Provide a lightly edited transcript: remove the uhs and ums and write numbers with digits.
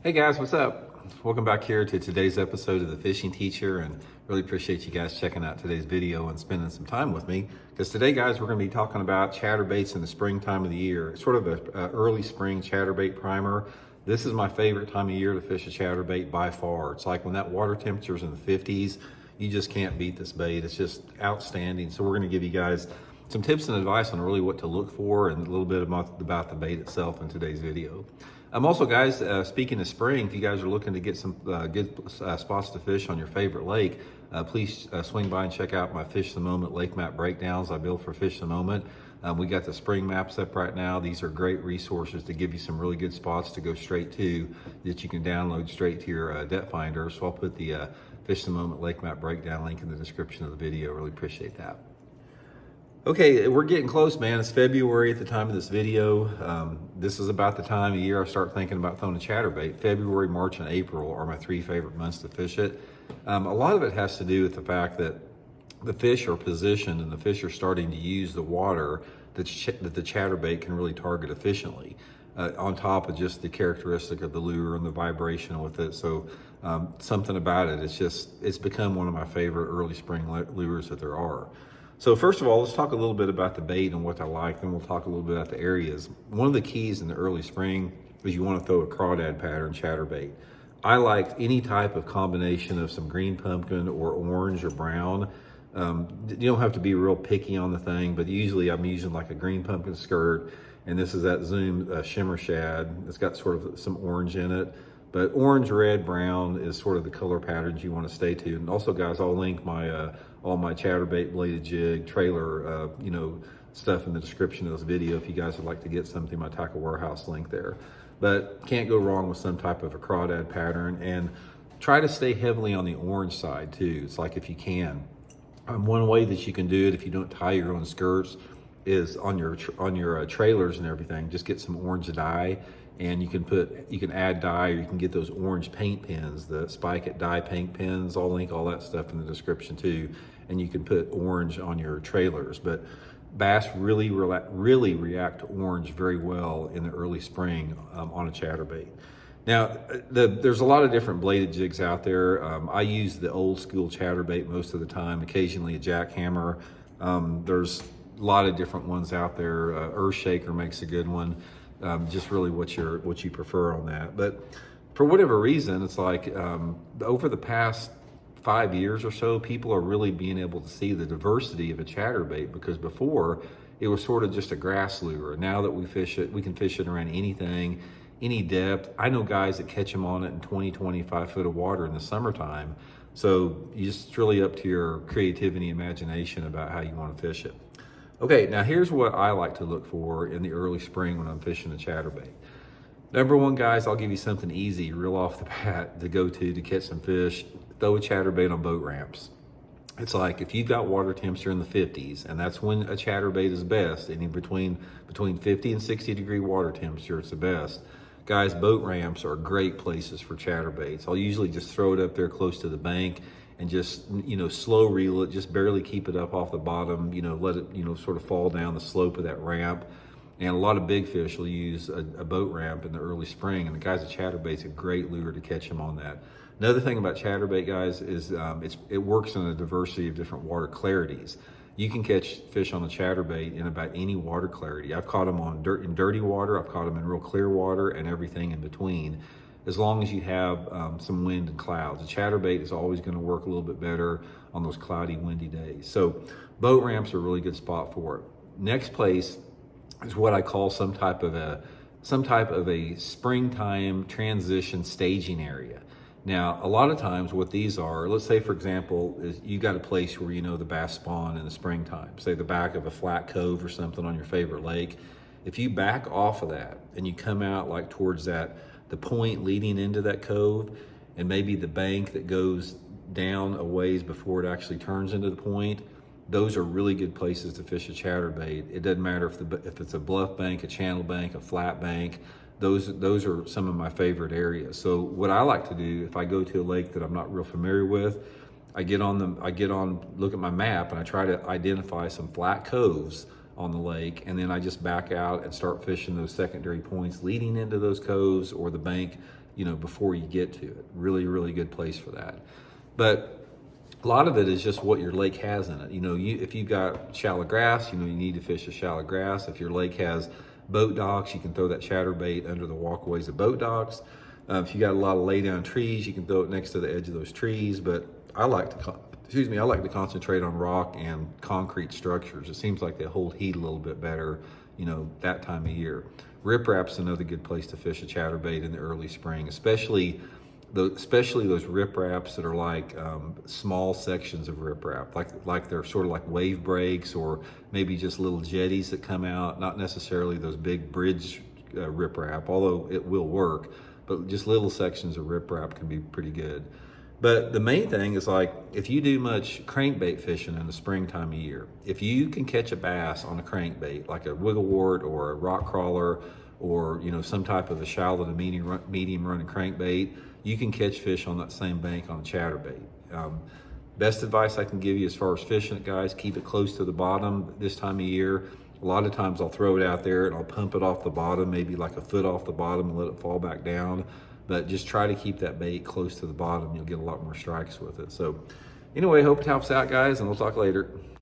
Hey guys, what's up? Welcome back here to today's episode of The Fishing Teacher, and really appreciate you guys checking out today's video and spending some time with me. Because today, guys, we're going to be talking about chatterbaits in the springtime of the year. It's sort of an early spring chatterbait primer. This is my favorite time of year to fish a chatterbait by far. It's like when that water temperature is in the 50s, you just can't beat this bait. It's just outstanding. So we're going to give you guys some tips and advice on really what to look for and a little bit about the bait itself in today's video. Also, guys, speaking of spring, if you guys are looking to get some good spots to fish on your favorite lake, please swing by and check out my Fish the Moment lake map breakdowns I built for Fish the Moment. We got the spring maps up right now. These are great resources to give you some really good spots to go straight to that you can download straight to your depth finder. So I'll put the Fish the Moment lake map breakdown link in the description of the video. Really appreciate that. Okay, we're getting close, man. It's February at the time of this video. This is about the time of year I start thinking about throwing a chatterbait. February, March, and April are my three favorite months to fish it. A lot of it has to do with the fact that the fish are positioned and the fish are starting to use the water that the chatterbait can really target efficiently. On top of just the characteristic of the lure and the vibration with it. So something about it, it's become one of my favorite early spring lures that there are. So first of all, let's talk a little bit about the bait and what I like, then we'll talk a little bit about the areas. One of the keys in the early spring is you want to throw a crawdad pattern chatterbait. I like any type of combination of some green pumpkin or orange or brown. You don't have to be real picky on the thing, but usually I'm using like a green pumpkin skirt, and this is that Zoom shimmer shad. It's got sort of some orange in it, but orange, red, brown is sort of the color patterns you want to stay to. And also, guys, I'll link my all my chatterbait bladed jig trailer stuff in the description of this video if you guys would like to get something. My tackle warehouse link there. But can't go wrong with some type of a crawdad pattern, and try to stay heavily on the orange side too. It's like if you can. One way that you can do it if you don't tie your own skirts is on your trailers and everything. Just get some orange dye, and you can add dye, or you can get those orange paint pens, the Spike It dye paint pens. I'll link all that stuff in the description too, and you can put orange on your trailers. But bass really react to orange very well in the early spring on a chatterbait. Now, there's a lot of different bladed jigs out there. I use the old school chatterbait most of the time, occasionally a jackhammer. There's a lot of different ones out there. Earthshaker makes a good one. Just really what you prefer on that. But for whatever reason, it's like over the past 5 years or so, people are really being able to see the diversity of a chatterbait, because before it was sort of just a grass lure. Now that we fish it, we can fish it around anything, any depth. I know guys that catch them on it in 20, 25 foot of water in the summertime. So it's really up to your creativity and imagination about how you want to fish it. Okay, now here's what I like to look for in the early spring when I'm fishing a chatterbait. Number one, guys, I'll give you something easy, real off the bat, to go to catch some fish. Throw a chatterbait on boat ramps. It's like if you've got water temperature in the 50s, and that's when a chatterbait is best, and in between 50 and 60 degree water temperature, it's the best. Guys, boat ramps are great places for chatterbaits. I'll usually just throw it up there close to the bank and just, slow reel it, just barely keep it up off the bottom, let it, sort of fall down the slope of that ramp. And a lot of big fish will use a boat ramp in the early spring, and the guys, a chatterbait's a great lure to catch them on that. Another thing about chatterbait, guys, is it works in a diversity of different water clarities. You can catch fish on a chatterbait in about any water clarity. I've caught them in dirty water, I've caught them in real clear water, and everything in between, as long as you have some wind and clouds. A chatterbait is always going to work a little bit better on those cloudy, windy days. So boat ramps are a really good spot for it. Next place is what I call some type of a springtime transition staging area. Now, a lot of times what these are, let's say, for example, is you got a place where the bass spawn in the springtime, say the back of a flat cove or something on your favorite lake. If you back off of that and you come out like towards the point leading into that cove, and maybe the bank that goes down a ways before it actually turns into the point, those are really good places to fish a chatterbait. It doesn't matter if it's a bluff bank, a channel bank, a flat bank. Those are some of my favorite areas. So what I like to do, if I go to a lake that I'm not real familiar with, I look at my map, and I try to identify some flat coves on the lake, and then I just back out and start fishing those secondary points leading into those coves, or the bank before you get to it. Really, really good place for that. But a lot of it is just what your lake has in it. If you've got shallow grass, you need to fish a shallow grass. If your lake has boat docks, you can throw that chatterbait under the walkways of boat docks. If you got a lot of lay down trees, you can throw it next to the edge of those trees. But I like to concentrate on rock and concrete structures. It seems like they hold heat a little bit better, that time of year. Riprap's another good place to fish a chatterbait in the early spring, especially those ripraps that are like small sections of riprap, like they're sort of like wave breaks, or maybe just little jetties that come out, not necessarily those big bridge riprap, although it will work, but just little sections of riprap can be pretty good. But the main thing is, like, if you do much crankbait fishing in the springtime of year, if you can catch a bass on a crankbait, like a wigglewort or a rock crawler, or some type of a shallow to medium running crankbait, you can catch fish on that same bank on a chatterbait. Best advice I can give you as far as fishing it, guys, keep it close to the bottom this time of year. A lot of times I'll throw it out there and I'll pump it off the bottom, maybe like a foot off the bottom, and let it fall back down. But just try to keep that bait close to the bottom. You'll get a lot more strikes with it. So anyway, hope it helps out, guys, and we'll talk later.